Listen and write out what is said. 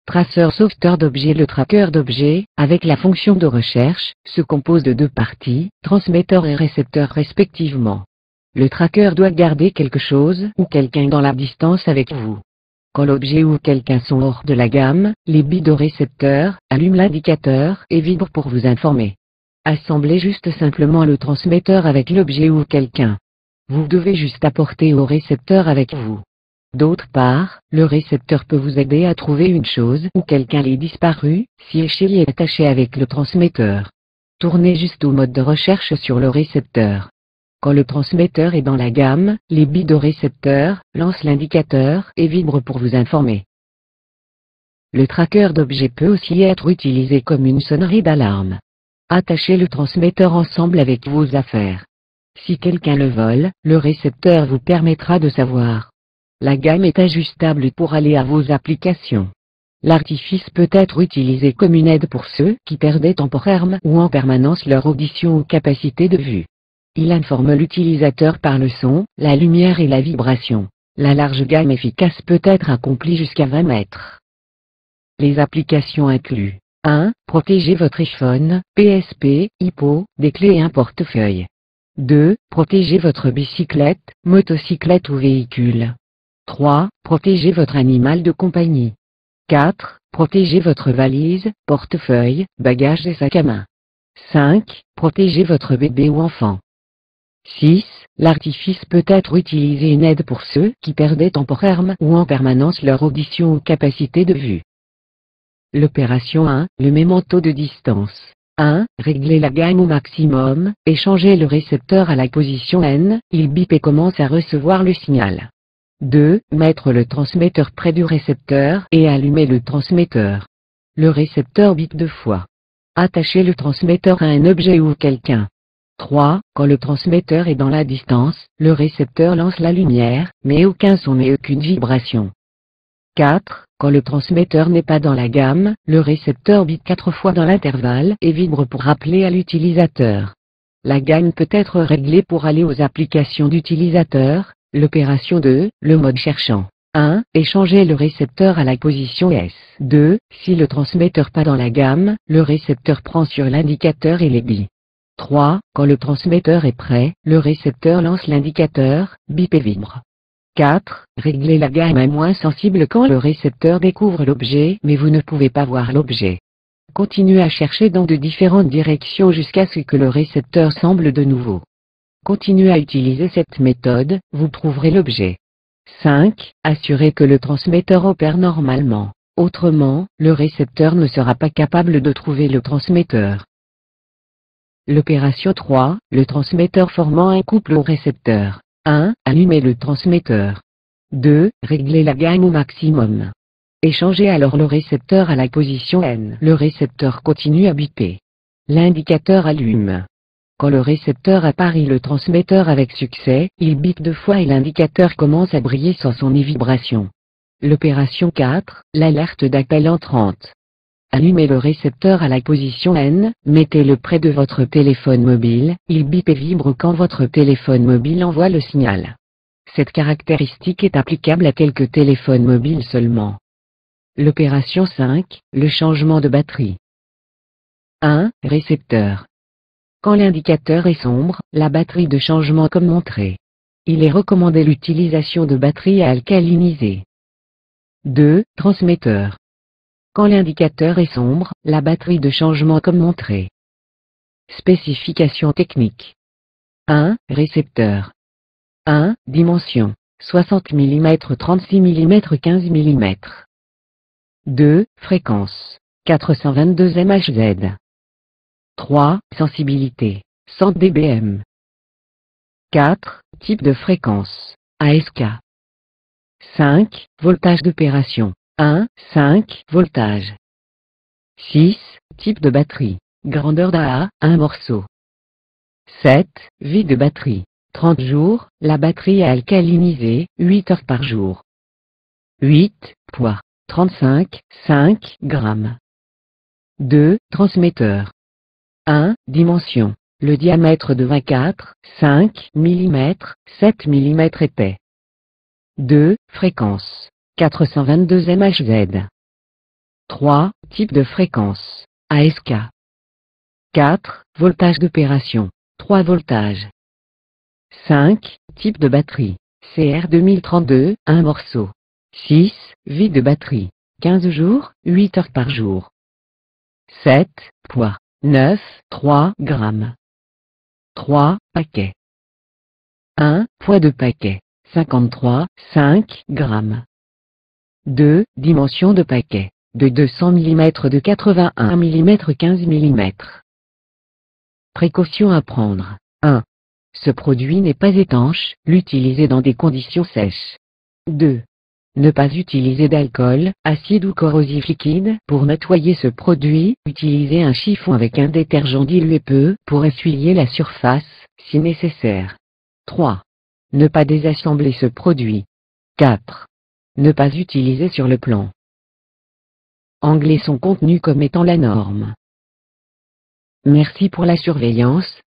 Traceur sauveteur d'objets. Le traqueur d'objets, avec la fonction de recherche, se compose de deux parties, transmetteur et récepteur respectivement. Le traqueur doit garder quelque chose ou quelqu'un dans la distance avec vous. Quand l'objet ou quelqu'un sont hors de la gamme, les bits de récepteur allument l'indicateur et vibrent pour vous informer. Assemblez juste simplement le transmetteur avec l'objet ou quelqu'un. Vous devez juste apporter au récepteur avec vous. D'autre part, le récepteur peut vous aider à trouver une chose ou quelqu'un est disparu, si l'échelle est attaché avec le transmetteur. Tournez juste au mode de recherche sur le récepteur. Quand le transmetteur est dans la gamme, les bits de récepteur lancent l'indicateur et vibrent pour vous informer. Le traqueur d'objets peut aussi être utilisé comme une sonnerie d'alarme. Attachez le transmetteur ensemble avec vos affaires. Si quelqu'un le vole, le récepteur vous permettra de savoir. La gamme est ajustable pour aller à vos applications. L'artifice peut être utilisé comme une aide pour ceux qui perdaient temporairement ou en permanence leur audition ou capacité de vue. Il informe l'utilisateur par le son, la lumière et la vibration. La large gamme efficace peut être accomplie jusqu'à 20 mètres. Les applications incluent 1. Protégez votre iPhone, PSP, iPod, des clés et un portefeuille. 2. Protégez votre bicyclette, motocyclette ou véhicule. 3. Protégez votre animal de compagnie. 4. Protégez votre valise, portefeuille, bagages et sac à main. 5. Protégez votre bébé ou enfant. 6. L'artifice peut être utilisé une aide pour ceux qui perdaient temporairement ou en permanence leur audition ou capacité de vue. L'opération 1. Le memento de distance. 1. Réglez la gamme au maximum, et changez le récepteur à la position N, il bip et commence à recevoir le signal. 2. Mettre le transmetteur près du récepteur et allumer le transmetteur. Le récepteur bip 2 fois. Attachez le transmetteur à un objet ou quelqu'un. 3. Quand le transmetteur est dans la distance, le récepteur lance la lumière, mais aucun son et aucune vibration. 4. Quand le transmetteur n'est pas dans la gamme, le récepteur bip 4 fois dans l'intervalle et vibre pour rappeler à l'utilisateur. La gamme peut être réglée pour aller aux applications d'utilisateur. L'opération 2, le mode cherchant. 1. Échanger le récepteur à la position S. 2. Si le transmetteur pas dans la gamme, le récepteur prend sur l'indicateur et les bits. 3. Quand le transmetteur est prêt, le récepteur lance l'indicateur, bip et vibre. 4. Régler la gamme à moins sensible quand le récepteur découvre l'objet mais vous ne pouvez pas voir l'objet. Continuez à chercher dans de différentes directions jusqu'à ce que le récepteur semble de nouveau. Continuez à utiliser cette méthode, vous trouverez l'objet. 5. Assurez que le transmetteur opère normalement. Autrement, le récepteur ne sera pas capable de trouver le transmetteur. L'opération 3, le transmetteur formant un couple au récepteur. 1. Allumez le transmetteur. 2. Réglez la gamme au maximum. Échangez alors le récepteur à la position N. Le récepteur continue à biper. L'indicateur allume. Quand le récepteur appareille le transmetteur avec succès, il bip 2 fois et l'indicateur commence à briller sans son ni vibration. L'opération 4, l'alerte d'appel entrante. Allumez le récepteur à la position N, mettez-le près de votre téléphone mobile, il bip et vibre quand votre téléphone mobile envoie le signal. Cette caractéristique est applicable à quelques téléphones mobiles seulement. L'opération 5, le changement de batterie. 1. Récepteur. Quand l'indicateur est sombre, la batterie de changement comme montré. Il est recommandé l'utilisation de batteries à alcaliniser. 2. Transmetteur. Quand l'indicateur est sombre, la batterie de changement comme montré. Spécifications techniques. 1. Récepteur. 1. Dimension. 60 mm 36 mm 15 mm. 2. Fréquence. 422 MHz. 3. Sensibilité. 100 dBm. 4. Type de fréquence. ASK. 5. Voltage d'opération. 1. 5. Voltage. 6. Type de batterie. Grandeur d'AA, 1 morceau. 7. Vie de batterie. 30 jours, la batterie à alcaliniser, 8 heures par jour. 8. Poids. 35,5 grammes. 2. Transmetteur. 1. Dimension. Le diamètre de 24,5 mm, 7 mm épais. 2. Fréquence. 422 MHz. 3. Type de fréquence. ASK. 4. Voltage d'opération. 3 voltages. 5. Type de batterie. CR 2032, 1 morceau. 6. Vie de batterie. 15 jours, 8 heures par jour. 7. Poids. 9, 3 grammes. 3. Paquet. 1. Poids de paquet. 53, 5 grammes. 2. Dimension de paquet. De 200 mm de 81 mm 15 mm. Précautions à prendre. 1. Ce produit n'est pas étanche, l'utiliser dans des conditions sèches. 2. Ne pas utiliser d'alcool, acide ou corrosif liquide. Pour nettoyer ce produit, utilisez un chiffon avec un détergent dilué peu pour essuyer la surface, si nécessaire. 3. Ne pas désassembler ce produit. 4. Ne pas utiliser sur le plan. Anglais sont contenus comme étant la norme. Merci pour la surveillance.